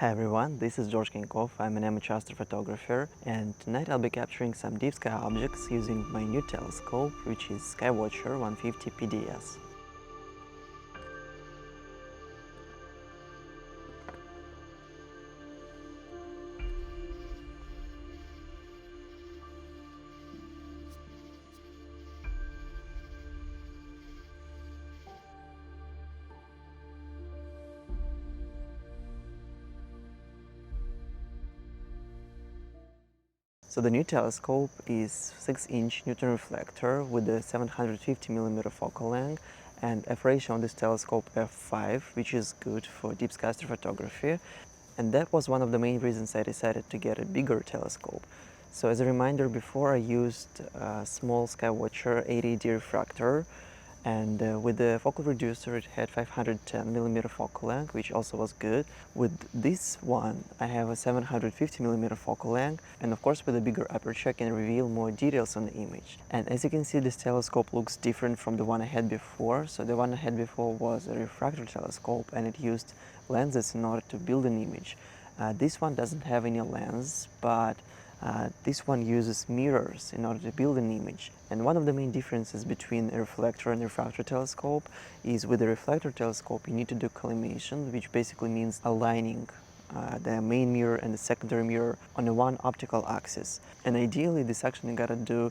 Hi everyone, this is George Kinkov. I'm an amateur astrophotographer, and tonight I'll be capturing some deep sky objects using my new telescope, which is Skywatcher 150 PDS. So the new telescope is 6-inch Newton reflector with a 750mm focal length and f-ratio on this telescope f5, which is good for deep sky astrophotography. And that was one of the main reasons I decided to get a bigger telescope. So as a reminder, before I used a small Skywatcher 80D refractor, and with the focal reducer it had 510mm focal length, which also was good. With this one I have a 750mm focal length, and of course with a bigger aperture I can reveal more details on the image. And as you can see, this telescope looks different from the one I had before. So the one I had before was a refractor telescope and it used lenses in order to build an image. This one doesn't have any lens, but this one uses mirrors in order to build an image. And one of the main differences between a reflector and a refractor telescope is with a reflector telescope you need to do collimation, which basically means aligning the main mirror and the secondary mirror on the one optical axis. And ideally this action you gotta do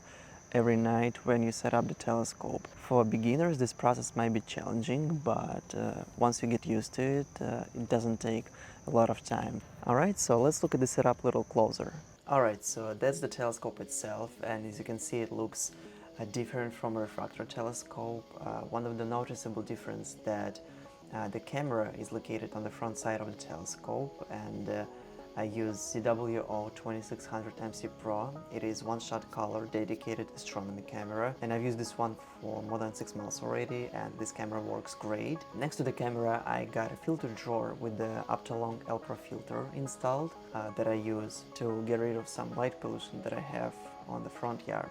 every night when you set up the telescope. For beginners this process might be challenging, but once you get used to it, it doesn't take a lot of time. Alright, so let's look at the setup a little closer. Alright, so that's the telescope itself, and as you can see it looks different from a refractor telescope. One of the noticeable difference that the camera is located on the front side of the telescope, and I use ZWO 2600 MC Pro. It is one-shot color dedicated astronomy camera, and I've used this one for more than 6 months already, and this camera works great. Next to the camera I got a filter drawer with the Optolong Ultra filter installed that I use to get rid of some light pollution that I have on the front yard.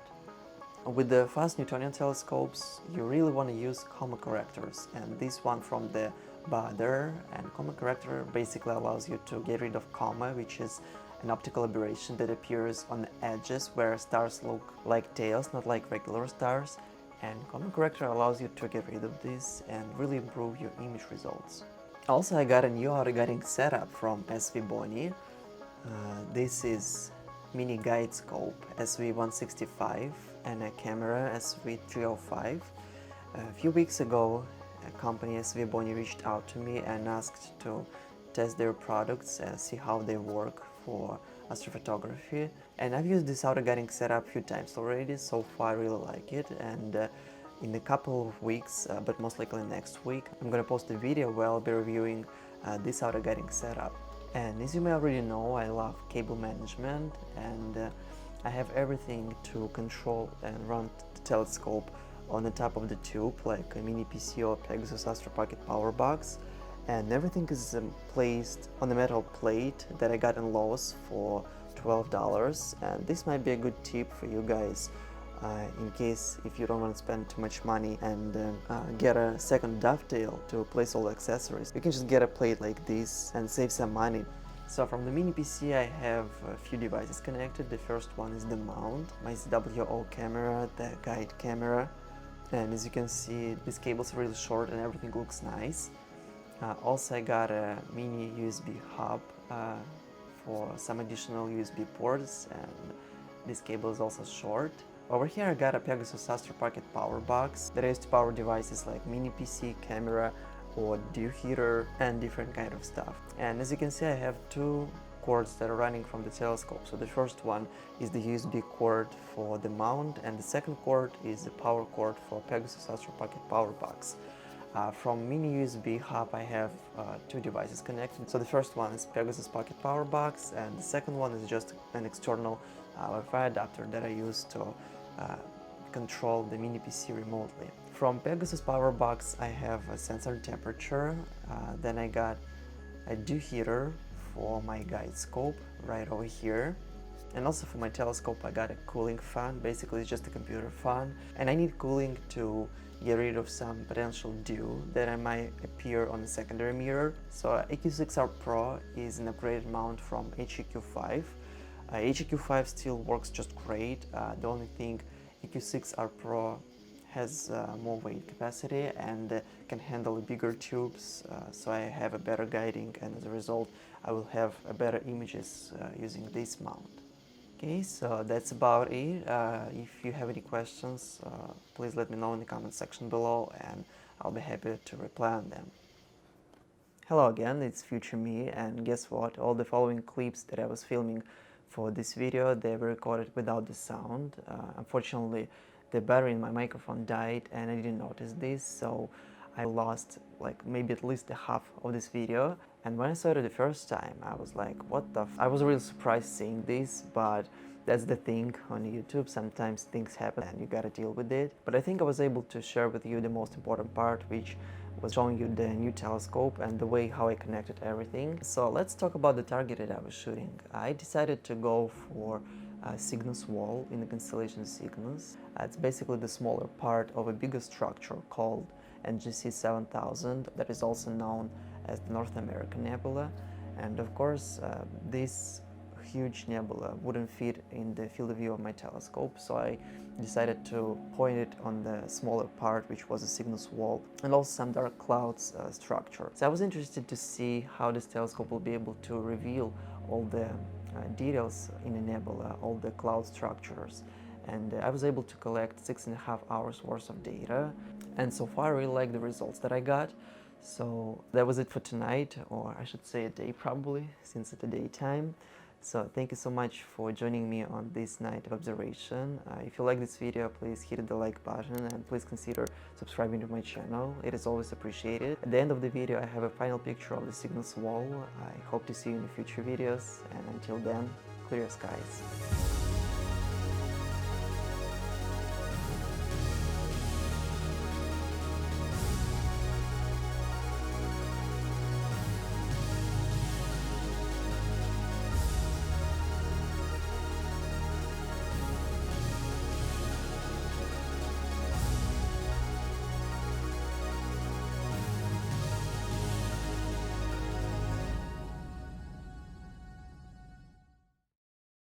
With the fast Newtonian telescopes you really want to use Coma correctors, and this one from the Baader, and Coma corrector basically allows you to get rid of coma, which is an optical aberration that appears on the edges where stars look like tails, not like regular stars. And Coma corrector allows you to get rid of this and really improve your image results. Also, I got a new auto-guiding setup from SvBony. This is mini guide scope SV165 and a camera SV305. A few weeks ago, a company SvBony reached out to me and asked to test their products and see how they work for astrophotography. And I've used this auto-guiding setup a few times already. So far I really like it, and in a couple of weeks, but most likely next week, I'm gonna post a video where I'll be reviewing this auto-guiding setup. And as you may already know, I love cable management, and I have everything to control and run the telescope on the top of the tube, like a mini PC or Pegasus Astro Pocket power box, and everything is placed on a metal plate that I got in Lowe's for $12. And this might be a good tip for you guys in case if you don't want to spend too much money and get a second dovetail to place all the accessories. You can just get a plate like this and save some money. So from the mini PC I have a few devices connected. The first one is the mount, my ZWO camera, the guide camera, and as you can see these cables are really short and everything looks nice. Also I got a mini USB hub for some additional USB ports, and this cable is also short. Over here I got a Pegasus Astro Pocket power box that I use to power devices like mini PC, camera, or dew heater, and different kind of stuff. And as you can see I have two cords that are running from the telescope. So the first one is the USB cord for the mount, and the second cord is the power cord for Pegasus Astro Pocket power box. From mini USB hub I have two devices connected. So the first one is Pegasus Pocket power box, and the second one is just an external Wi-Fi adapter that I use to control the mini PC remotely. From Pegasus power box I have a sensor temperature, then I got a dew heater for my guide scope right over here, And also for my telescope I got a cooling fan. Basically it's just a computer fan, and I need cooling to get rid of some potential dew that might appear on the secondary mirror. So EQ6R Pro is an upgraded mount from HEQ5. HEQ5 still works just great. The only thing, EQ6R Pro has more weight capacity and can handle bigger tubes, so I have a better guiding, and as a result I will have better images using this mount. Okay, so that's about it. If you have any questions, please let me know in the comment section below and I'll be happy to reply on them. Hello again, it's Future Me, and guess what? All the following clips that I was filming for this video, they were recorded without the sound. Unfortunately, the battery in my microphone died and I didn't notice this, so I lost like maybe at least the half of this video. And when I saw it the first time, I was like, what the I was really surprised seeing this, but that's the thing on YouTube, sometimes things happen and you gotta deal with it. But I think I was able to share with you the most important part, which was showing you the new telescope and the way how I connected everything. So let's talk about the target that I was shooting. I decided to go for Cygnus Wall in the constellation Cygnus. It's basically the smaller part of a bigger structure called NGC 7000 that is also known as the North American Nebula. And of course this huge nebula wouldn't fit in the field of view of my telescope, so I decided to point it on the smaller part, which was a Cygnus Wall, and also some dark clouds structure. So I was interested to see how this telescope will be able to reveal all the details in a nebula, all the cloud structures, and I was able to collect 6.5 hours worth of data, and so far I really like the results that I got. So that was it for tonight, or I should say a day probably, since it's the daytime. So thank you so much for joining me on this night of observation. If you like this video, please hit the like button and please consider subscribing to my channel. It is always appreciated. At the end of the video I have a final picture of the Cygnus Wall. I hope to see you in the future videos, and until then, clear skies.